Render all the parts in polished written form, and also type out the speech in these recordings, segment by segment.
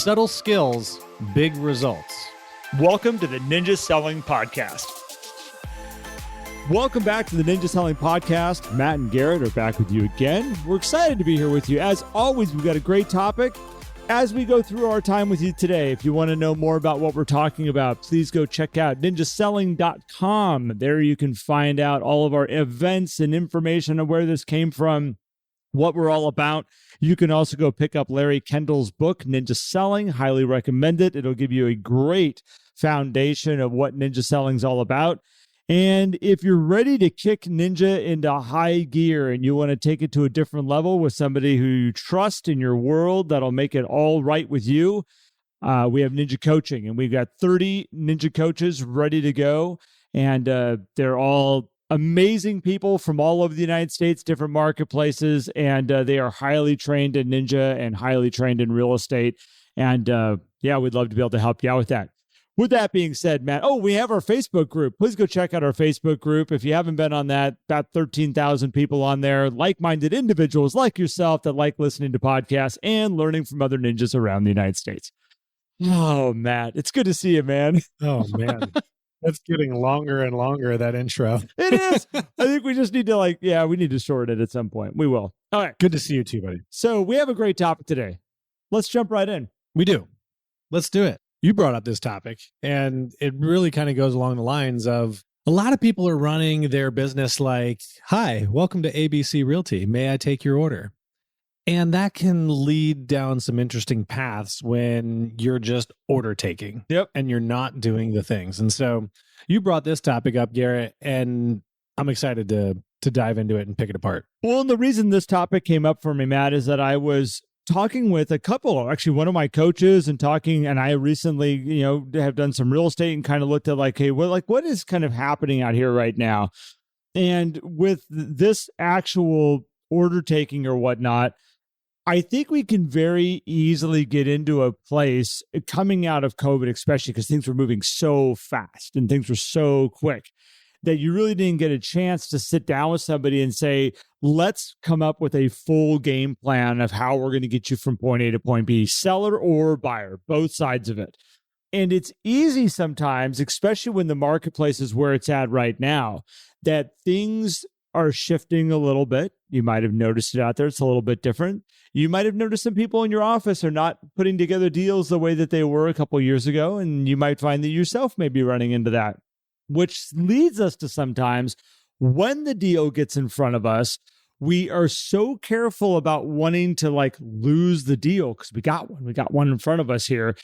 Subtle skills, big results. Welcome to the Ninja Selling Podcast. Welcome back to the Ninja Selling Podcast. Matt and Garrett are back with you again. We're excited to be here with you. As always, we've got a great topic. As we go through our time with you today, if you want to know more about what we're talking about, please go check out ninjaselling.com. There you can find out all of our events and information on where this came from, what we're all about. You can also go pick up Larry Kendall's book, Ninja Selling. Highly recommend it. It'll give you a great foundation of what ninja selling is all about. And if you're ready to kick ninja into high gear and you want to take it to a different level with somebody who you trust in your world that'll make it all right with you, we have ninja coaching, and we've got 30 ninja coaches ready to go. And they're all amazing people from all over the United States, different marketplaces, and they are highly trained in ninja and highly trained in real estate. And we'd love to be able to help you out with that. With that being said, Matt, we have our Facebook group. Please go check out our Facebook group. If you haven't been on that, about 13,000 people on there, like-minded individuals like yourself that like listening to podcasts and learning from other ninjas around the United States. Oh, Matt, it's good to see you, man. Oh, man. That's getting longer and longer, that intro. It is. I think we just need to we need to shorten it at some point. We will. All right. Good to see you too, buddy. So we have a great topic today. Let's jump right in. We do. Let's do it. You brought up this topic, and it really kind of goes along the lines of a lot of people are running their business like, hi, welcome to ABC Realty. May I take your order? And that can lead down some interesting paths when you're just order taking. Yep. And you're not doing the things. And so you brought this topic up, Garrett, and I'm excited to dive into it and pick it apart. Well, and the reason this topic came up for me, Matt, is that I was talking with a couple, actually one of my coaches, and I recently, have done some real estate and kind of looked at what is kind of happening out here right now? And with this actual order taking or whatnot, I think we can very easily get into a place coming out of COVID, especially because things were moving so fast and things were so quick, that you really didn't get a chance to sit down with somebody and say, let's come up with a full game plan of how we're going to get you from point A to point B, seller or buyer, both sides of it. And it's easy sometimes, especially when the marketplace is where it's at right now, that things are shifting a little bit. You might have noticed it out there. It's a little bit different. You might have noticed some people in your office are not putting together deals the way that they were a couple of years ago. And you might find that yourself may be running into that, which leads us to sometimes when the deal gets in front of us, we are so careful about wanting to lose the deal because we got one in front of us here,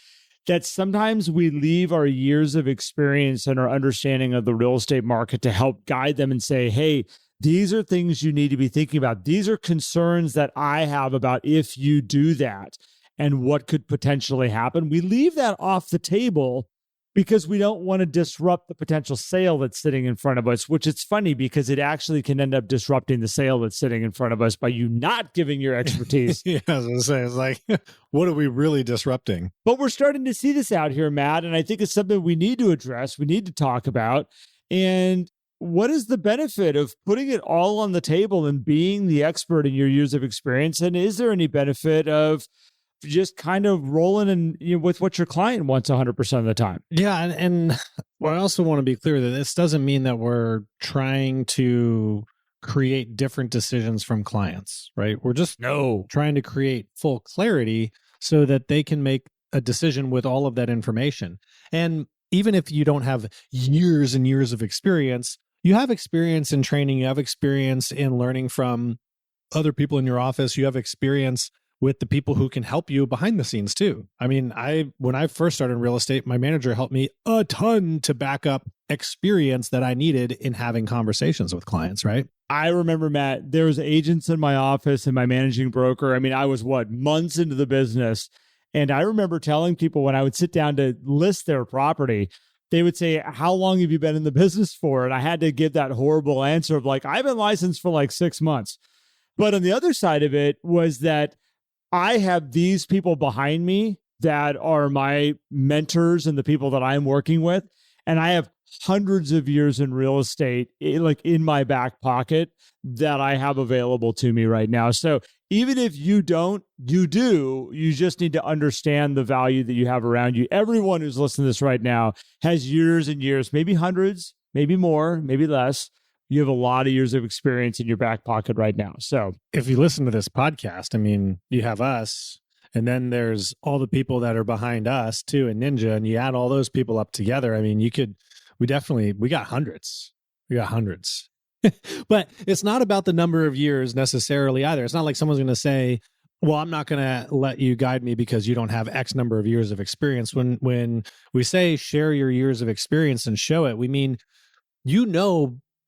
that sometimes we leave our years of experience and our understanding of the real estate market to help guide them and say, hey, these are things you need to be thinking about. These are concerns that I have about if you do that and what could potentially happen. We leave that off the table because we don't want to disrupt the potential sale that's sitting in front of us, which it's funny because it actually can end up disrupting the sale that's sitting in front of us by you not giving your expertise. Yeah, I was going to say, it's like, what are we really disrupting? But we're starting to see this out here, Matt, and I think it's something we need to address, we need to talk about. And what is the benefit of putting it all on the table and being the expert in your years of experience? And is there any benefit of just kind of rolling in with what your client wants 100% of the time? Yeah. And I also want to be clear that this doesn't mean that we're trying to create different decisions from clients, right? We're just trying to create full clarity so that they can make a decision with all of that information. And even if you don't have years and years of experience, you have experience in training, you have experience in learning from other people in your office, you have experience with the people who can help you behind the scenes too. I mean, when I first started in real estate, my manager helped me a ton to back up experience that I needed in having conversations with clients, right? I remember, Matt, there was agents in my office and my managing broker. I mean, I was months into the business. And I remember telling people when I would sit down to list their property, they would say, how long have you been in the business for? And I had to give that horrible answer of I've been licensed for 6 months. But on the other side of it was that I have these people behind me that are my mentors and the people that I'm working with. And I have hundreds of years in real estate, in my back pocket that I have available to me right now. So Even if you don't, you do. You just need to understand the value that you have around you. Everyone who's listening to this right now has years and years, maybe hundreds, maybe more, maybe less. You have a lot of years of experience in your back pocket right now. So if you listen to this podcast, I mean, you have us, and then there's all the people that are behind us too in Ninja, and you add all those people up together. I mean, we got hundreds. We got hundreds. But it's not about the number of years necessarily either. It's not like someone's going to say, well, I'm not going to let you guide me because you don't have X number of years of experience. When we say share your years of experience and show it, we mean,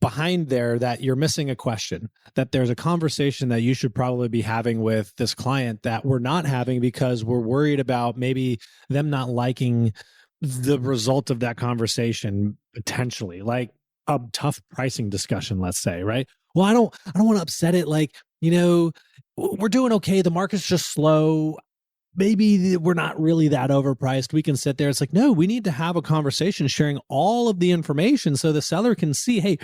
behind there that you're missing a question, that there's a conversation that you should probably be having with this client that we're not having because we're worried about maybe them not liking the result of that conversation, potentially like a tough pricing discussion, let's say, right? Well, I don't want to upset it. Like, we're doing okay. The market's just slow. Maybe we're not really that overpriced. We can sit there. It's like, no, we need to have a conversation sharing all of the information so the seller can see, hey,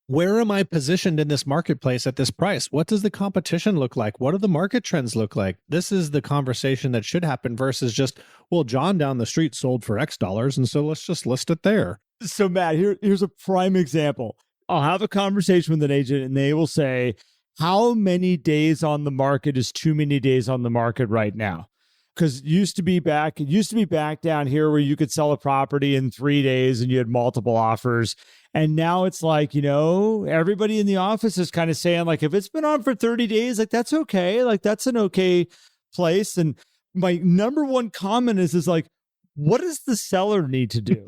where am I positioned in this marketplace at this price? What does the competition look like? What do the market trends look like? This is the conversation that should happen versus just, well, John down the street sold for X dollars, and so let's just list it there. So Matt, here's a prime example. I'll have a conversation with an agent and they will say, how many days on the market is too many days on the market right now? Because it used to be back down here where you could sell a property in 3 days and you had multiple offers. And now it's like, everybody in the office is kind of saying, like, if it's been on for 30 days, like, that's okay. Like, that's an okay place. And my number one comment is like, what does the seller need to do?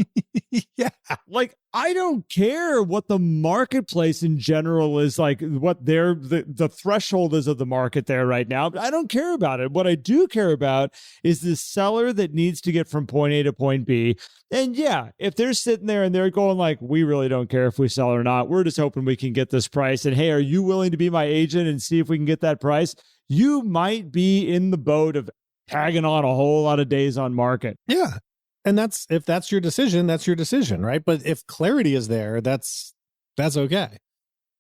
Yeah. Like, I don't care what the marketplace in general is like, what the threshold is of the market there right now. But I don't care about it. What I do care about is the seller that needs to get from point A to point B. And yeah, if they're sitting there and they're going like, we really don't care if we sell or not, we're just hoping we can get this price. And hey, are you willing to be my agent and see if we can get that price? You might be in the boat of tagging on a whole lot of days on market. Yeah. And if that's your decision, that's your decision, right? But if clarity is there, that's okay.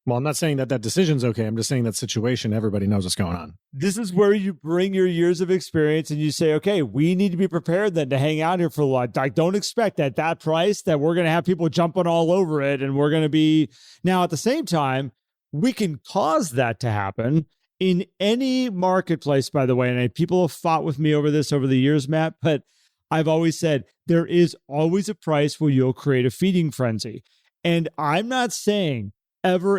Well, I'm not saying that decision's okay. I'm just saying that situation, everybody knows what's going on. This is where you bring your years of experience and you say, okay, we need to be prepared then to hang out here for a lot. Like, don't expect at that price that we're going to have people jumping all over it. And we're going to be now at the same time, we can cause that to happen in any marketplace, by the way. And people have fought with me over this over the years, Matt, but I've always said there is always a price where you'll create a feeding frenzy. And I'm not saying ever,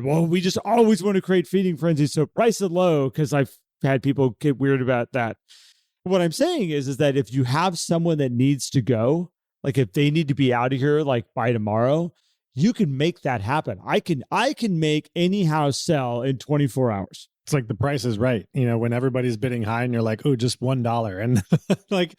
well, we just always want to create feeding frenzies, so price it low, because I've had people get weird about that. What I'm saying is that if you have someone that needs to go, like if they need to be out of here like by tomorrow, you can make that happen. I can make any house sell in 24 hours. It's like the price is right. When everybody's bidding high and you're like, oh, just $1. And like,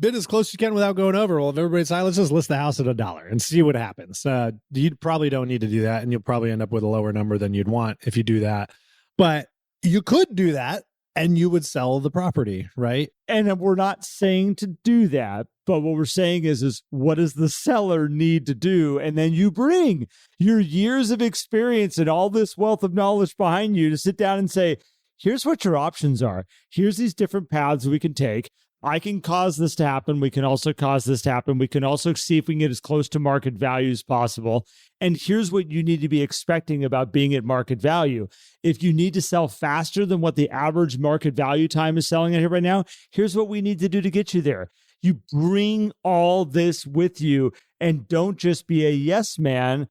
bid as close as you can without going over. Well, if everybody's high, let's just list the house at $1 and see what happens. You probably don't need to do that, and you'll probably end up with a lower number than you'd want if you do that. But you could do that, and you would sell the property, right? And we're not saying to do that, but what we're saying is what does the seller need to do? And then you bring your years of experience and all this wealth of knowledge behind you to sit down and say, here's what your options are. Here's these different paths we can take. I can cause this to happen. We can also cause this to happen. We can also see if we can get as close to market value as possible. And here's what you need to be expecting about being at market value. If you need to sell faster than what the average market value time is selling at here right now, here's what we need to do to get you there. You bring all this with you and don't just be a yes man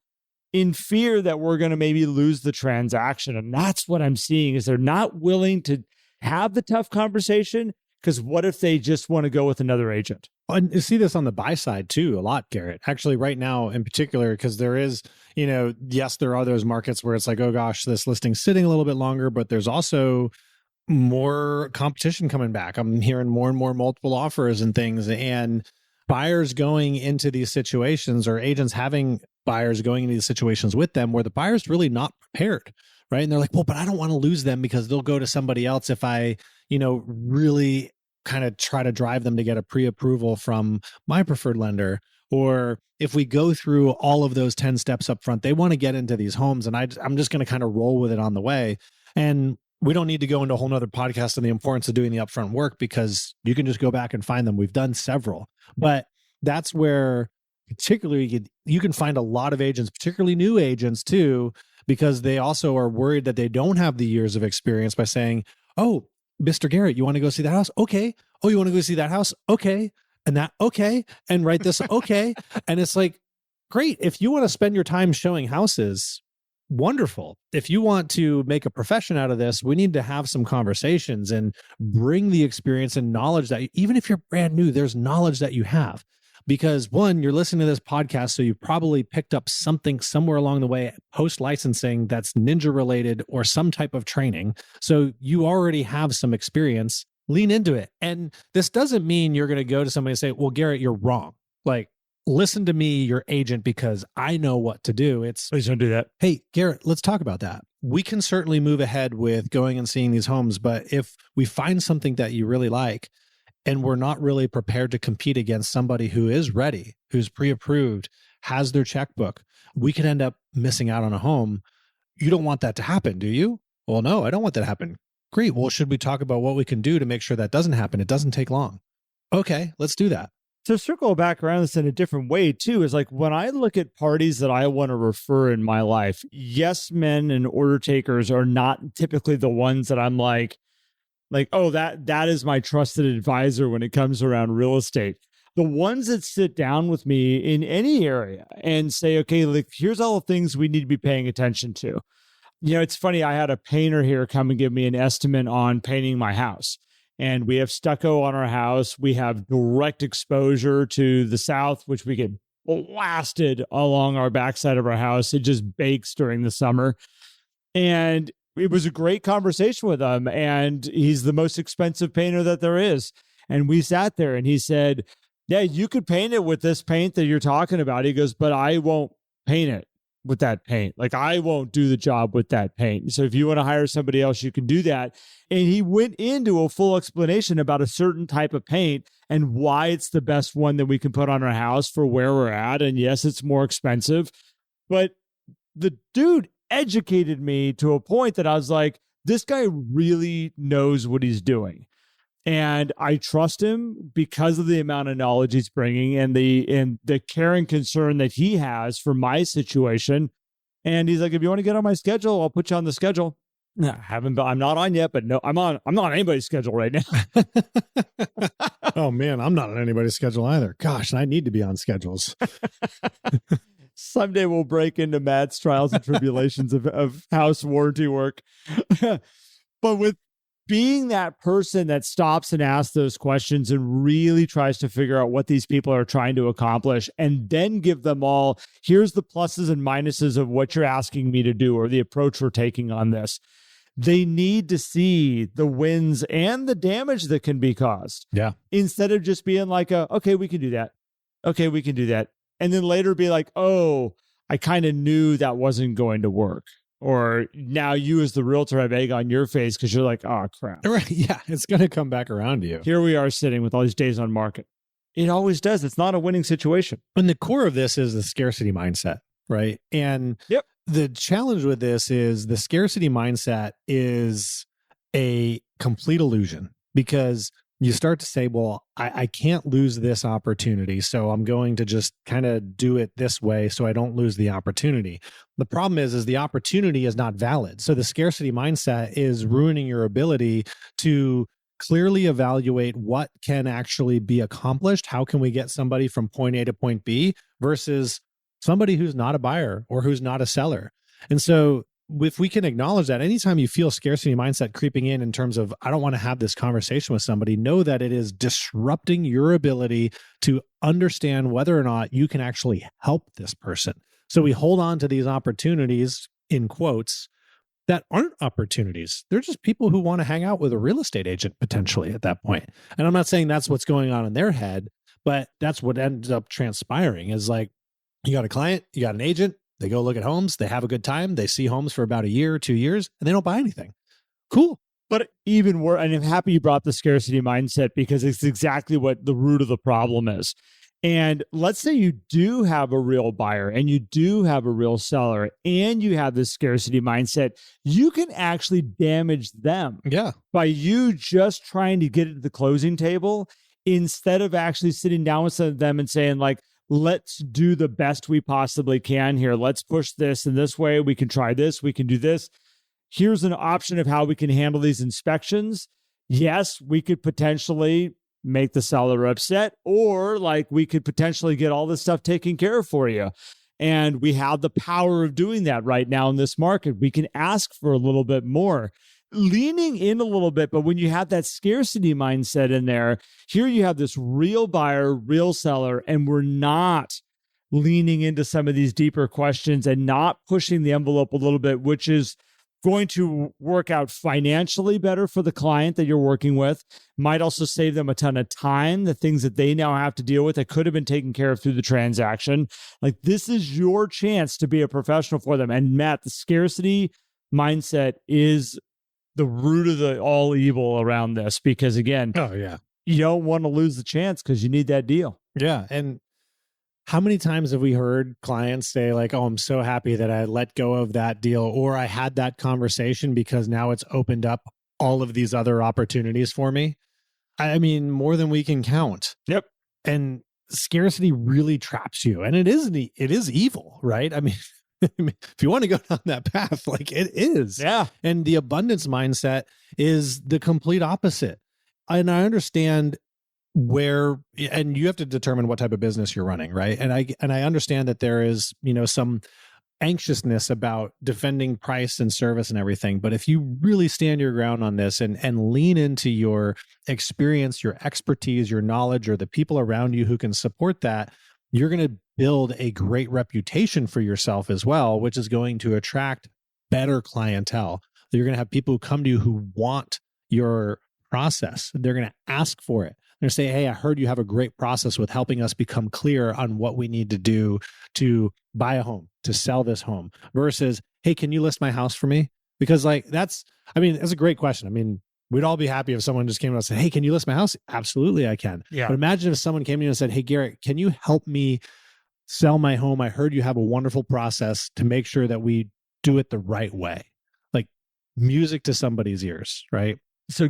in fear that we're going to maybe lose the transaction. And that's what I'm seeing is they're not willing to have the tough conversation. Because what if they just want to go with another agent? And you see this on the buy side too, a lot, Garrett. Actually, right now in particular, because there is, yes, there are those markets where it's like, oh gosh, this listing's sitting a little bit longer, but there's also more competition coming back. I'm hearing more and more multiple offers and things, and buyers going into these situations, or agents having buyers going into these situations with them where the buyer's really not prepared, right? And they're like, well, but I don't want to lose them because they'll go to somebody else if I really kind of try to drive them to get a pre-approval from my preferred lender. Or if we go through all of those 10 steps up front, they want to get into these homes, and I'm just going to kind of roll with it on the way. And we don't need to go into a whole nother podcast on the importance of doing the upfront work, because you can just go back and find them. We've done several, but that's where particularly you can find a lot of agents, particularly new agents too, because they also are worried that they don't have the years of experience by saying, oh, Mr. Garrett, you want to go see that house? Okay. Oh, you want to go see that house? Okay. And that, okay. And write this, okay. And it's like, great. If you want to spend your time showing houses, wonderful. If you want to make a profession out of this, we need to have some conversations and bring the experience and knowledge that, even if you're brand new, there's knowledge that you have. Because one, you're listening to this podcast, so you've probably picked up something somewhere along the way, post-licensing, that's ninja related or some type of training. So you already have some experience. Lean into it. And this doesn't mean you're going to go to somebody and say, well, Garrett, you're wrong. Like, listen to me, your agent, because I know what to do. It's, please don't do that. Hey, Garrett, let's talk about that. We can certainly move ahead with going and seeing these homes, but if we find something that you really like, and we're not really prepared to compete against somebody who is ready, who's pre-approved, has their checkbook, we could end up missing out on a home. You don't want that to happen, do you? Well, no, I don't want that to happen. Great. Well, should we talk about what we can do to make sure that doesn't happen? It doesn't take long. Okay, let's do that. To circle back around this in a different way too, is like when I look at parties that I want to refer in my life, yes men and order takers are not typically the ones that I'm like, oh, that is my trusted advisor when it comes around real estate. The ones that sit down with me in any area and say, okay, like, here's all the things we need to be paying attention to. You know, it's funny. I had a painter here come and give me an estimate on painting my house. And we have stucco on our house. We have direct exposure to the south, which we get blasted along our backside of our house. It just bakes during the summer. And it was a great conversation with him, and he's the most expensive painter that there is. And we sat there and he said, yeah, you could paint it with this paint that you're talking about. He goes, but I won't paint it with that paint. Like, I won't do the job with that paint. So if you want to hire somebody else, you can do that. And he went into a full explanation about a certain type of paint and why it's the best one that we can put on our house for where we're at. And yes, it's more expensive, but the dude educated me to a point that I was like, this guy really knows what he's doing. And I trust him because of the amount of knowledge he's bringing and the care and concern that he has for my situation. And he's like, if you want to get on my schedule, I'll put you on the schedule. No, I'm not on yet, but no, I'm not on anybody's schedule right now. Oh man, I'm not on anybody's schedule either. Gosh, I need to be on schedules. Someday we'll break into Matt's trials and tribulations of house warranty work. But with being that person that stops and asks those questions and really tries to figure out what these people are trying to accomplish, and then give them all, here's the pluses and minuses of what you're asking me to do or the approach we're taking on this. They need to see the wins and the damage that can be caused. Yeah. Instead of just being like, okay, we can do that. Okay, we can do that. And then later be like, oh, I kind of knew that wasn't going to work. Or now you as the realtor have egg on your face because you're like, oh, crap. Right. Yeah. It's going to come back around to you. Here we are sitting with all these days on market. It always does. It's not a winning situation. And the core of this is the scarcity mindset, right? And yep. The challenge with this is the scarcity mindset is a complete illusion, because you start to say, well, I can't lose this opportunity, so I'm going to just kind of do it this way so I don't lose the opportunity. The problem is the opportunity is not valid. So the scarcity mindset is ruining your ability to clearly evaluate what can actually be accomplished. How can we get somebody from point A to point B versus somebody who's not a buyer or who's not a seller? And so if we can acknowledge that, anytime you feel scarcity mindset creeping in terms of, I don't want to have this conversation with somebody, know that it is disrupting your ability to understand whether or not you can actually help this person. So we hold on to these opportunities, in quotes, that aren't opportunities. They're just people who want to hang out with a real estate agent potentially at that point. And I'm not saying that's what's going on in their head, but that's what ends up transpiring is like, you got a client, you got an agent, they go look at homes, they have a good time, they see homes for about a year or 2 years, and they don't buy anything. Cool. But even worse, and I'm happy you brought the scarcity mindset because it's exactly what the root of the problem is. And let's say you do have a real buyer and you do have a real seller and you have this scarcity mindset, you can actually damage them by you just trying to get it to the closing table instead of actually sitting down with them and saying, like, let's do the best we possibly can here. Let's push this in this way. We can try this. We can do this. Here's an option of how we can handle these inspections. Yes, we could potentially make the seller upset, or like we could potentially get all this stuff taken care of for you. And we have the power of doing that right now in this market. We can ask for a little bit more, leaning in a little bit. But when you have that scarcity mindset in there, here you have this real buyer, real seller, and we're not leaning into some of these deeper questions and not pushing the envelope a little bit, which is going to work out financially better for the client that you're working with, might also save them a ton of time, the things that they now have to deal with that could have been taken care of through the transaction. Like, this is your chance to be a professional for them. And Matt, the scarcity mindset is the root of the all evil around this, because again, you don't want to lose the chance because you need that deal. Yeah. And how many times have we heard clients say, like, oh, I'm so happy that I let go of that deal, or I had that conversation because now it's opened up all of these other opportunities for me? I mean, more than we can count. Yep. And scarcity really traps you. And it is evil, right? I mean, if you want to go down that path, like, it is. Yeah. And the abundance mindset is the complete opposite. And I understand and you have to determine what type of business you're running, right? And I understand that there is, some anxiousness about defending price and service and everything. But if you really stand your ground on this and lean into your experience, your expertise, your knowledge, or the people around you who can support that, you're going to build a great reputation for yourself as well, which is going to attract better clientele. You're going to have people who come to you who want your process. They're going to ask for it. They're going to say, hey, I heard you have a great process with helping us become clear on what we need to do to buy a home, to sell this home, versus, hey, can you list my house for me? Because that's a great question. I mean, we'd all be happy if someone just came to us and said, hey, can you list my house? Absolutely, I can. Yeah. But imagine if someone came to you and said, hey, Garrett, can you help me sell my home? I heard you have a wonderful process to make sure that we do it the right way. Like, music to somebody's ears, right? So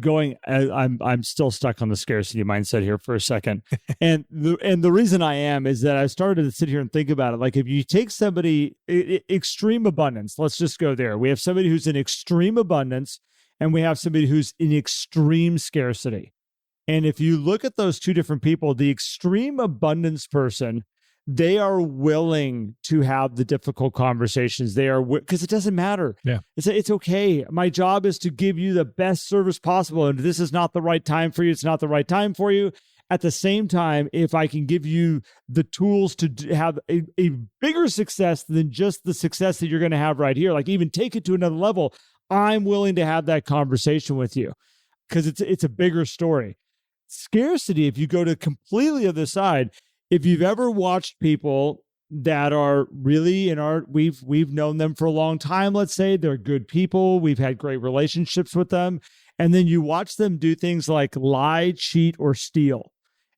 I'm still stuck on the scarcity mindset here for a second. And the reason I am is that I started to sit here and think about it. Like, if you take somebody, extreme abundance, let's just go there. We have somebody who's in extreme abundance and we have somebody who's in extreme scarcity. And if you look at those two different people, the extreme abundance person, they are willing to have the difficult conversations. They are, because it doesn't matter. Yeah. It's okay. My job is to give you the best service possible. And if this is not the right time for you, it's not the right time for you. At the same time, if I can give you the tools to have a bigger success than just the success that you're going to have right here, like even take it to another level, I'm willing to have that conversation with you because it's a bigger story. Scarcity, if you go to completely other side, if you've ever watched people that are really we've known them for a long time, let's say they're good people, we've had great relationships with them, and then you watch them do things like lie, cheat, or steal,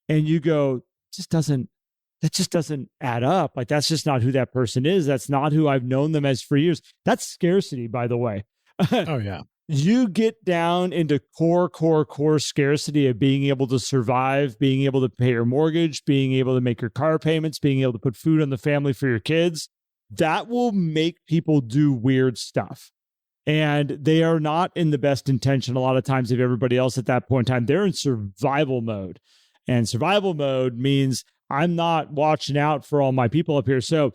and you go, that just doesn't add up. Like, that's just not who that person is. That's not who I've known them as for years. That's scarcity, by the way. Oh, yeah. You get down into core scarcity of being able to survive, being able to pay your mortgage, being able to make your car payments, being able to put food on the family for your kids. That will make people do weird stuff. And they are not in the best intention a lot of times of everybody else at that point in time. They're in survival mode. And survival mode means I'm not watching out for all my people up here. So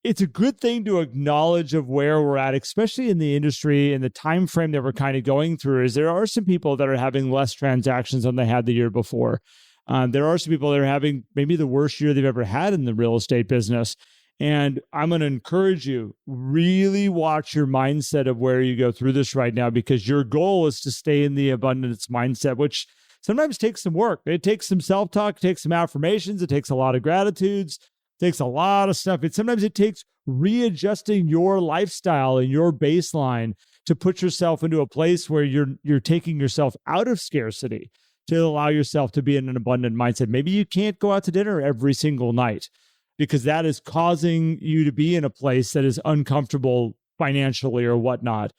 it's a good thing to acknowledge of where we're at, especially in the industry and the time frame that we're kind of going through. Is there are some people that are having less transactions than they had the year before. There are some people that are having maybe the worst year they've ever had in the real estate business. And I'm going to encourage you, really watch your mindset of where you go through this right now, because your goal is to stay in the abundance mindset, which sometimes takes some work. It takes some self-talk, it takes some affirmations, it takes a lot of gratitudes. Takes a lot of stuff. Sometimes it takes readjusting your lifestyle and your baseline to put yourself into a place where you're taking yourself out of scarcity, to allow yourself to be in an abundant mindset. Maybe you can't go out to dinner every single night because that is causing you to be in a place that is uncomfortable financially or whatnot.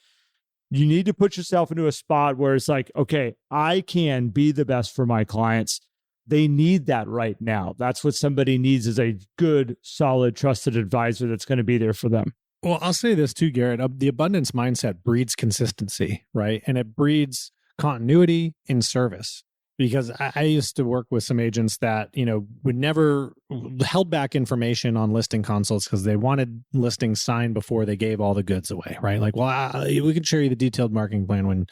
You need to put yourself into a spot where it's like, okay, I can be the best for my clients. They need that right now. That's what somebody needs, is a good, solid, trusted advisor that's going to be there for them. Well, I'll say this too, Garrett. The abundance mindset breeds consistency, right? And it breeds continuity in service. Because I used to work with some agents that, would never held back information on listing consults because they wanted listings signed before they gave all the goods away, right? Like, well, we can show you the detailed marketing plan when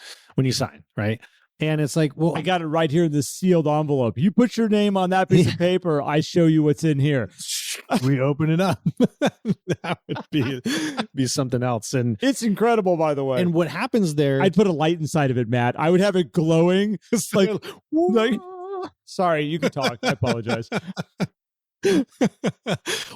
you sign, right? And it's like, well, I got it right here in this sealed envelope. You put your name on that piece of paper, I show you what's in here. We open it up. That would be something else. And it's incredible, by the way. And what happens there, I'd put a light inside of it, Matt. I would have it glowing. It's like sorry, you can talk. I apologize.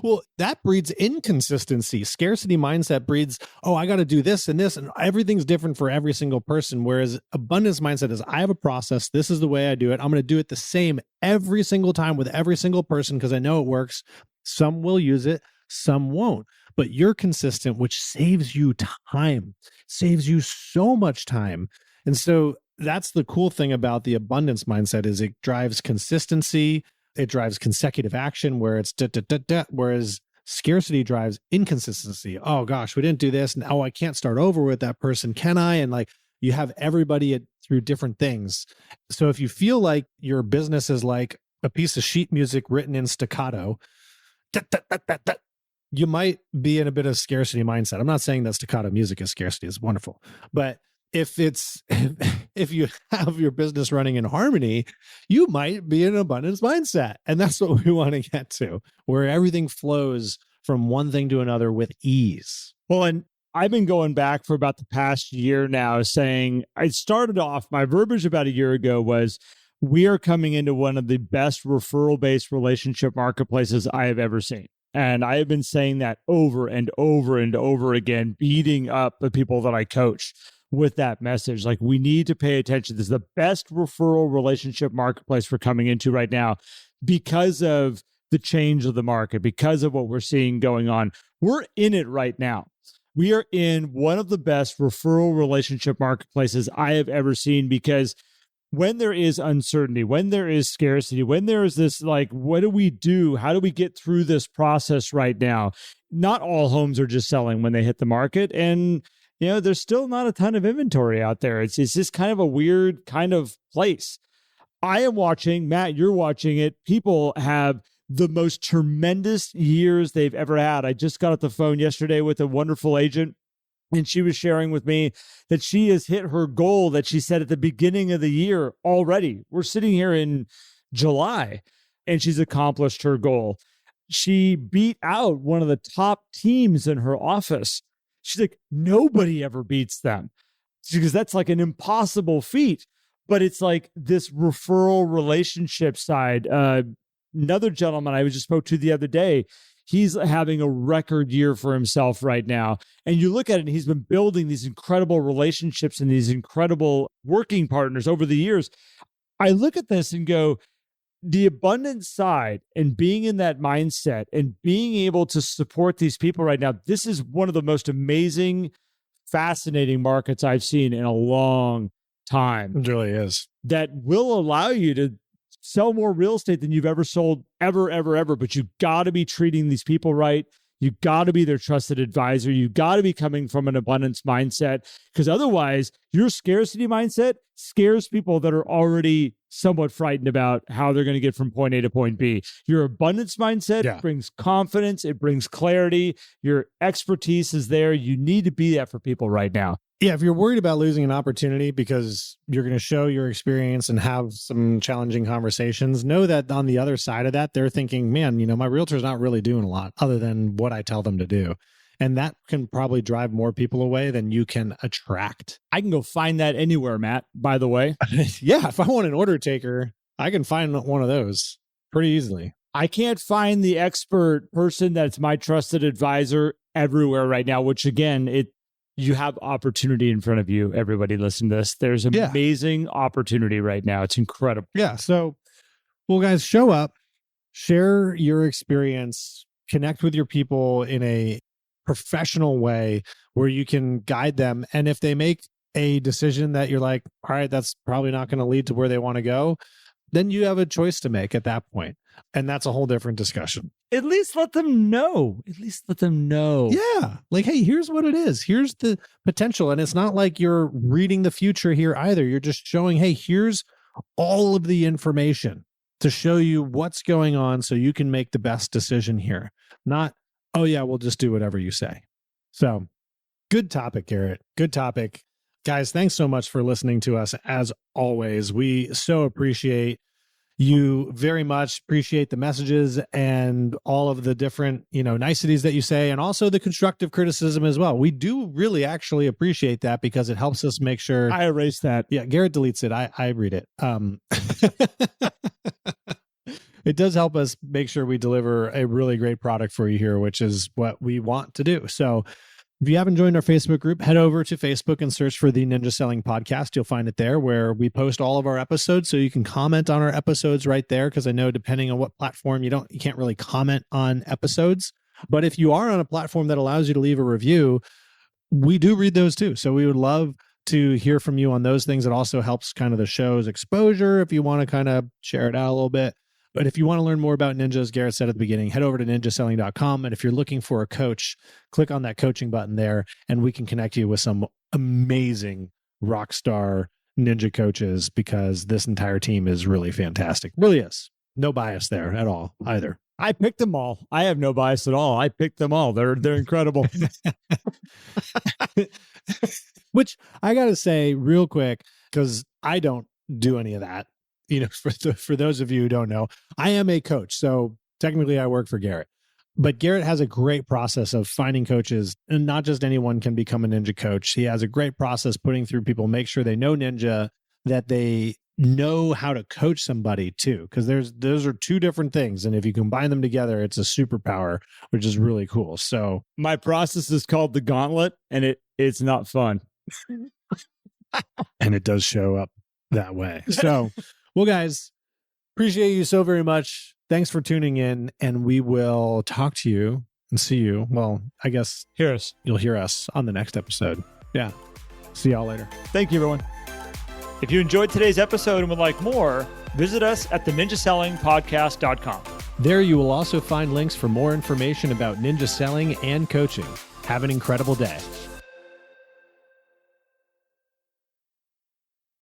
Well, that breeds inconsistency. Scarcity mindset breeds, I got to do this and this, and everything's different for every single person. Whereas abundance mindset is, I have a process. This is the way I do it. I'm going to do it the same every single time with every single person because I know it works. Some will use it, some won't. But you're consistent, which saves you time, saves you so much time. And so that's the cool thing about the abundance mindset, is it drives consistency. It drives consecutive action where it's whereas scarcity drives inconsistency. Oh gosh, we didn't do this. And I can't start over with that person, can I? And like, you have everybody through different things. So if you feel like your business is like a piece of sheet music written in staccato, you might be in a bit of scarcity mindset. I'm not saying that staccato music is scarcity. It's wonderful. But if you have your business running in harmony, you might be in an abundance mindset. And that's what we want to get to, where everything flows from one thing to another with ease. Well, and I've been going back for about the past year now saying, I started off, my verbiage about a year ago was, we are coming into one of the best referral-based relationship marketplaces I have ever seen. And I have been saying that over and over and over again, beating up the people that I coach with that message. Like, we need to pay attention. This is the best referral relationship marketplace we're coming into right now because of the change of the market, because of what we're seeing going on. We're in it right now. We are in one of the best referral relationship marketplaces I have ever seen, because when there is uncertainty, when there is scarcity, when there is this, like, what do we do? How do we get through this process right now? Not all homes are just selling when they hit the market. And, there's still not a ton of inventory out there. It's just kind of a weird kind of place. I am watching, Matt, you're watching it. People have the most tremendous years they've ever had. I just got off the phone yesterday with a wonderful agent, and she was sharing with me that she has hit her goal that she set at the beginning of the year already. We're sitting here in July, and she's accomplished her goal. She beat out one of the top teams in her office. She's like, nobody ever beats them, because that's like an impossible feat. But it's like this referral relationship side. Another gentleman I just spoke to the other day, he's having a record year for himself right now. And you look at it, and he's been building these incredible relationships and these incredible working partners over the years. I look at this and go, the abundance side and being in that mindset and being able to support these people right now, this is one of the most amazing, fascinating markets I've seen in a long time. It really is. That will allow you to sell more real estate than you've ever sold ever. But you got to be treating these people right. You got to be their trusted advisor. You got to be coming from an abundance mindset, because otherwise your scarcity mindset scares people that are already somewhat frightened about how they're going to get from point A to point B. Your abundance mindset brings confidence. It brings clarity. Your expertise is there. You need to be that for people right now. Yeah, if you're worried about losing an opportunity because you're going to show your experience and have some challenging conversations, know that on the other side of that, they're thinking, man, my realtor's not really doing a lot other than what I tell them to do. And that can probably drive more people away than you can attract. I can go find that anywhere, Matt, by the way. Yeah, if I want an order taker, I can find one of those pretty easily. I can't find the expert person that's my trusted advisor everywhere right now, which again, you have opportunity in front of you. Everybody listen to this. There's amazing opportunity right now. It's incredible. Yeah. So, well, guys, show up, share your experience, connect with your people in a professional way where you can guide them. And if they make a decision that you're like, all right, that's probably not going to lead to where they want to go, then you have a choice to make at that point. And that's a whole different discussion. At least let them know. At least let them know. Yeah. Like, hey, here's what it is. Here's the potential. And it's not like you're reading the future here either. You're just showing, hey, here's all of the information to show you what's going on so you can make the best decision here. Not, oh, yeah, we'll just do whatever you say. So good topic, Garrett. Good topic. Guys, thanks so much for listening to us. As always, we so appreciate you very much. Appreciate the messages and all of the different, niceties that you say, and also the constructive criticism as well. We do really actually appreciate that because it helps us make sure. I erase that. Yeah, Garrett deletes it. I read it. It does help us make sure we deliver a really great product for you here, which is what we want to do. So if you haven't joined our Facebook group, head over to Facebook and search for the Ninja Selling Podcast. You'll find it there where we post all of our episodes. So you can comment on our episodes right there. Cause I know depending on what platform you can't really comment on episodes, but if you are on a platform that allows you to leave a review, we do read those too. So we would love to hear from you on those things. It also helps kind of the show's exposure if you want to kind of share it out a little bit. But if you want to learn more about ninjas, Garrett said at the beginning, head over to ninjaselling.com. And if you're looking for a coach, click on that coaching button there, and we can connect you with some amazing rock star ninja coaches because this entire team is really fantastic. Really is. No bias there at all either. I picked them all. I have no bias at all. I picked them all. They're incredible. Which I got to say real quick, because I don't do any of that. For those of you who don't know, I am a coach. So technically I work for Garrett, but Garrett has a great process of finding coaches, and not just anyone can become a ninja coach. He has a great process putting through people, make sure they know ninja, that they know how to coach somebody too. Cause those are two different things. And if you combine them together, it's a superpower, which is really cool. So my process is called the gauntlet, and it's not fun. And it does show up that way. So well, guys, appreciate you so very much. Thanks for tuning in, and we will talk to you and see you. Well, I guess you'll hear us on the next episode. Yeah. See y'all later. Thank you, everyone. If you enjoyed today's episode and would like more, visit us at theninjasellingpodcast.com. There you will also find links for more information about ninja selling and coaching. Have an incredible day.